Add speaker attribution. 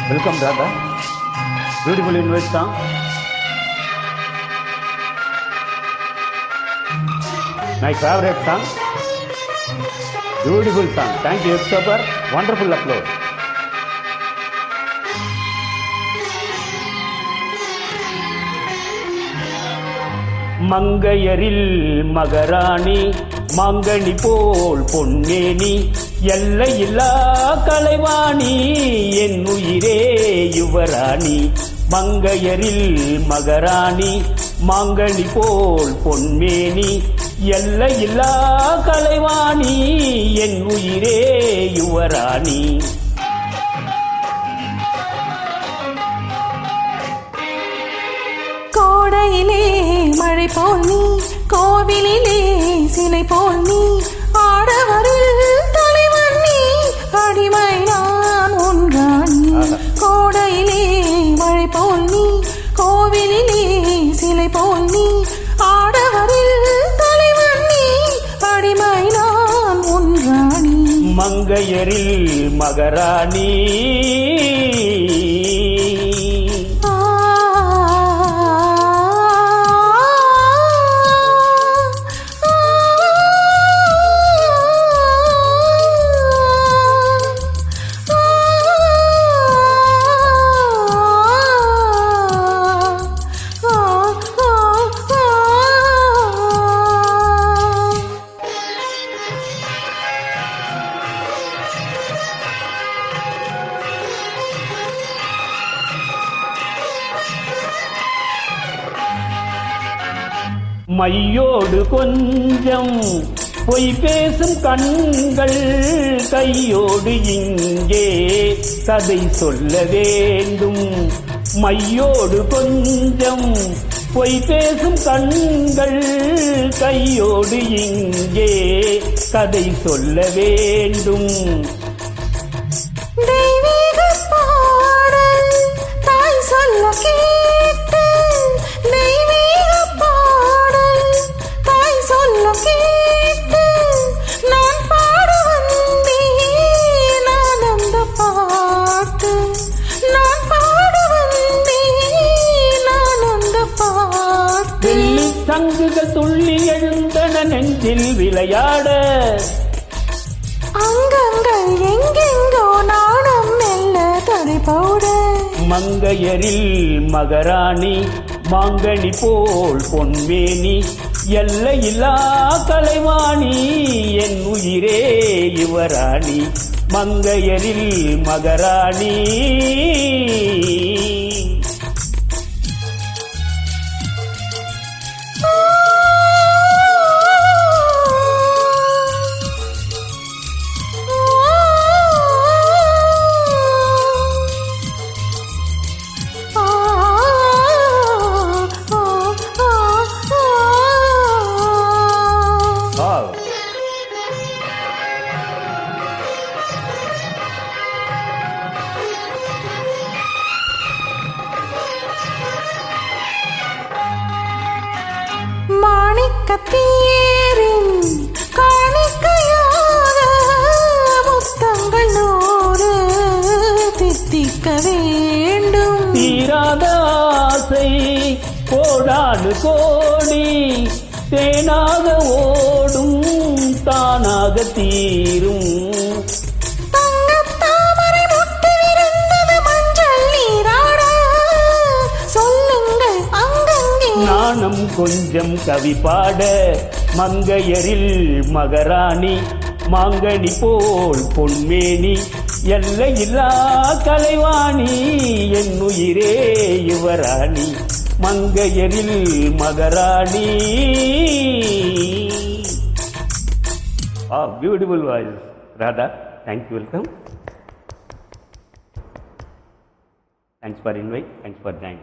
Speaker 1: Welcome, Radha. Beautiful invite song. My favorite song. Beautiful song. Thank you, Christopher. Wonderful upload. மங்கையரில் மகராணி மாங்கனி போல் பொன்னேனி எல்லையில்லா கலைவாணி என் உயிரே யுவராணி. மங்கையரில் மகராணி மாங்கனி போல் பொன்மேனி எல்லையில்லா கலைவாணி என் உயிரே யுவராணி.
Speaker 2: கோடையிலே மழை போல் நீ, கோவிலிலே சிலை போல் நீ, ஆடவரில் தலைவன் நீ, அடிமை நான் ஒன்றானி. கோடையிலே மழை போல் நீ, கோவிலிலே சிலை போல் நீ, ஆடவரில் தலைவன் நீ, அடிமை நான் ஒன்றானி.
Speaker 1: மங்கையரில் மகராணி மையோடு கொஞ்சம் பொய் பேசும் கண்கள், கையோடு இங்கே கதை சொல்ல வேண்டும். மையோடு கொஞ்சம் பொய் பேசும் கண்கள், கையோடு இங்கே கதை சொல்ல வேண்டும். சங்குகள் துள்ளி எழுந்தன நெஞ்சில் விளையாட,
Speaker 2: அங்கங்கள் எங்கெங்கோ நாணம் மெல்ல தரைபோட.
Speaker 1: மங்கையரில் மகராணி மாங்கனி போல் பொன்மேனி எல்லையில்லா கலைவாணி என் உயிரே யுவராணி. மங்கையரில் மகராணி
Speaker 2: கத்தீரின் காணிக்கையாக முத்தங்கள் நூறு தித்திக்க வேண்டும்.
Speaker 1: தீராத ஆசை கோடானு கோடி தேனாக ஓடும் தானாக தீரும். நாணம் கொஞ்சம் கவி பாட மங்கையரில் மகராணி மாங்கனி போல் பொன்மேனி எல்லையில்லா கலைவாணி என் உயிரே யுவராணி. மங்கையரில் மகராணி. Beautiful voice Radha. Thank you. Welcome. Thanks for invite. Thanks for joining.